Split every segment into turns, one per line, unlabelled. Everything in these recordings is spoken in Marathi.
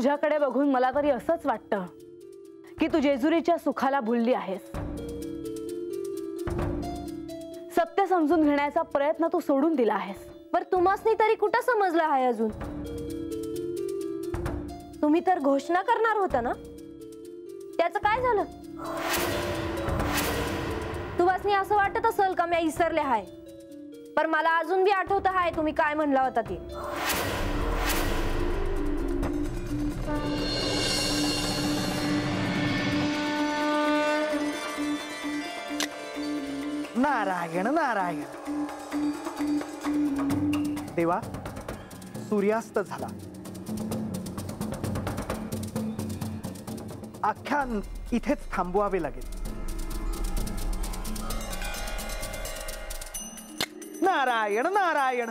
तुझ्याकडे बघून मला तरी असंच वाटतं की तू जेजुरीच्या सुखाला भुलली आहेस. सत्य समजून घेण्याचा प्रयत्न तू सोडून दिला आहेस.
पर तुम्हासनी तरी कुठं समजलं आहे अजून? तुम्ही तर घोषणा करणार होता ना, त्याचं काय झालं? तुम्हासनी असं वाटत असेल का मी विसरले आहे, पर मला अजून बी आठवत आहे तुम्ही काय म्हणला होता ते.
नारायण नारायण. देवा, सूर्यास्त झाला. आख्यान इथेच थांबवावे लागेल. नारायण नारायण.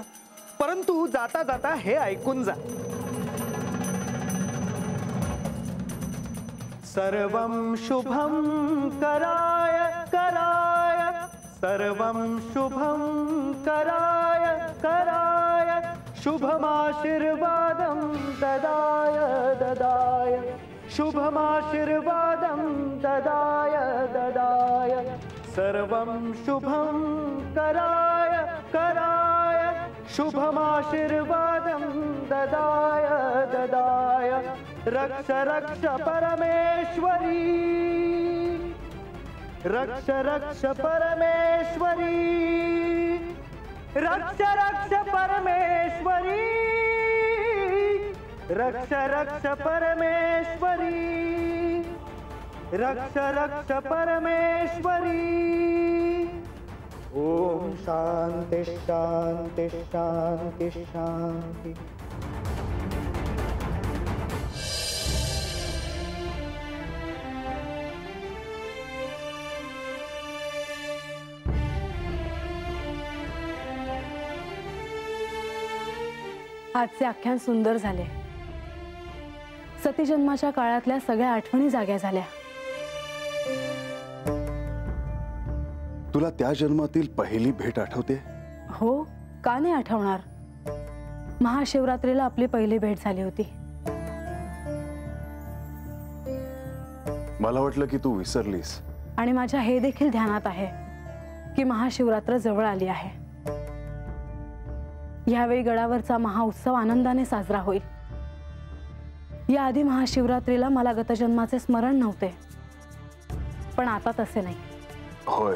परंतु जाता जाता हे ऐकून जा. सर्वं शुभं कराय कराय, सर्वं शुभं कराय कराय, शुभमाशीर्वादं ददाय ददाय, शुभमाशीर्वादं ददाय ददाय. सर्वं शुभं कराय कराय, शुभमाशीर्वादं ददाय ददाय. रक्ष रक्ष परमेश्वरी, रक्ष रक्ष परमेश्वरी, रक्ष रक्ष परमेश्वरी, रक्ष रक्ष परमेश्वरी, रक्ष रक्ष परमेश्वरी. ओम शांति शांति शांति शांति.
आजचे आख्यान सुंदर झाले. सतीजन्माच्या काळातल्या सगळ्या आठवणी जाग्या झाल्या.
तुला त्या जन्मातील पहिली भेट आठवते?
हो, का नाही आठवणार. महाशिवरात्रीला आपली पहिली भेट झाली होती.
मला वाटलं की तू विसरलीस.
आणि माझ्या हे देखील ध्यानात आहे की महाशिवरात्र जवळ आली आहे. यावेळी गडावरचा महाउत्सव आनंदाने साजरा होईल. याआधी महाशिवरात्रीला मला गतजन्माचे स्मरण नव्हते, पण आता तसे नाही.
होय,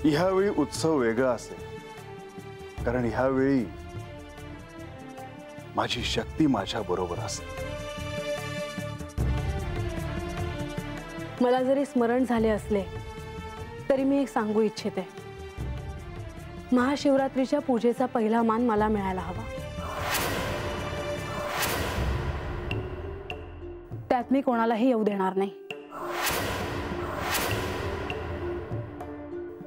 ह्यावेळी उत्सव वेगळा असेल, कारण ह्यावेळी माझी शक्ती माझ्या बरोबर असेल.
मला जरी स्मरण झाले असले तरी मी एक सांगू इच्छिते. महाशिवरात्रीच्या पूजेचा पहिला मान मला मिळायला हवा. त्यात मी कोणालाही येऊ देणार नाही.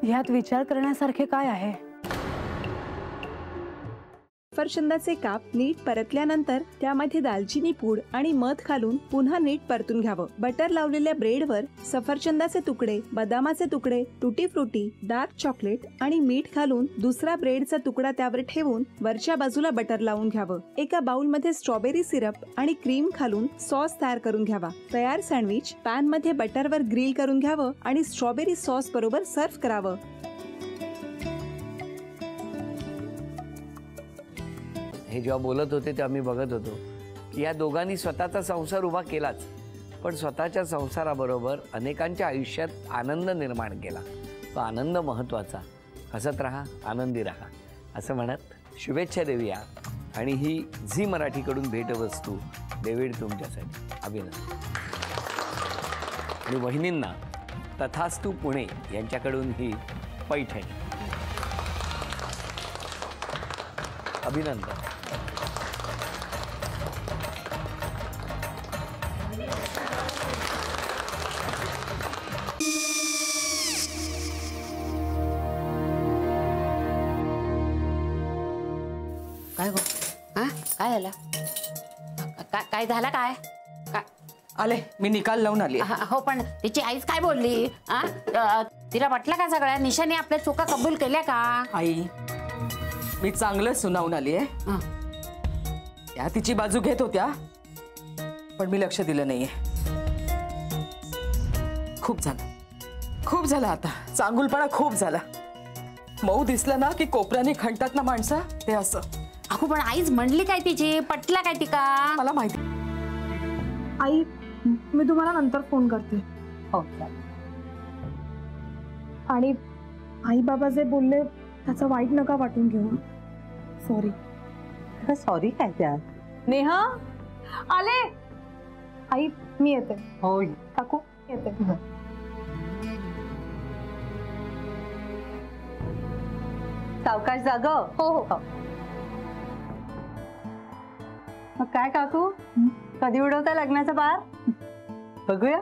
ह्यात विचार करण्यासारखे काय आहे?
सफरचंदाचे काप नीट परतल्यानंतर त्यामध्ये दालचिनी पूड आणि मध घालून पुन्हा नीट परतून घ्यावं. बटर लावलेल्या ब्रेडवर सफरचंदाचे तुकडे, बदामाचे तुकडे, टुटी फ्रुटी, डार्क चॉकलेट आणि मीठ घालून दुसरा ब्रेडचा तुकडा त्यावर ठेवून वरच्या बाजूला बटर लावून घ्यावं. एका बाउलमध्ये स्ट्रॉबेरी सिरप आणि क्रीम घालून सॉस तयार करून घ्यावा. तयार सँडविच पॅन मध्ये बटरवर ग्रिल करून घ्यावं आणि स्ट्रॉबेरी सॉस बरोबर सर्व्ह करावं.
हे जेव्हा बोलत होते तेव्हा मी बघत होतो की या दोघांनी स्वतःचा संसार उभा केलाच, पण स्वतःच्या संसाराबरोबर अनेकांच्या आयुष्यात आनंद निर्माण केला. तो आनंद महत्त्वाचा. हसत राहा, आनंदी राहा असं म्हणत शुभेच्छा देऊया. आणि ही झी मराठीकडून भेटवस्तू डेव्हिड तुमच्यासाठी. अभिनंदन. आणि वहिनींना तथास्तु पुणे यांच्याकडून ही पैठणी. अभिनंदन.
काय गो? हा, काय झालं? काय झालं? काय
आले, मी निकाल लावून आली.
हो, पण तिची आईच काय बोलली? तिला वाटलं का सगळ्या निशाने आपल्या चुका कबूल केल्या का?
आई, मी चांगलं सुनावून आली आहे. त्या तिची बाजू घेत होत्या, पण मी लक्ष दिलं नाहीये. खूप झालं आता. चांगुलपणा खूप झाला. मऊ दिसलं ना की कोपऱ्याने खणतात ना माणसं, ते असं.
अहो पण आईच म्हणली काय तिची, पटला काय तिका?
मला माहिती.
आई, मी तुम्हाला नंतर फोन करते.
हो.
आणि आई बाबा जे बोलले त्याचं वाईट नका वाटून घेऊ. सॉरी.
सॉरी काय त्या?
नेहा आले. आई मी येते.
होय
काकू येते.
सावकाश जाग.
हो हो.
मग काय काकू, कधी उडवता लग्नाचा बार? बघूया.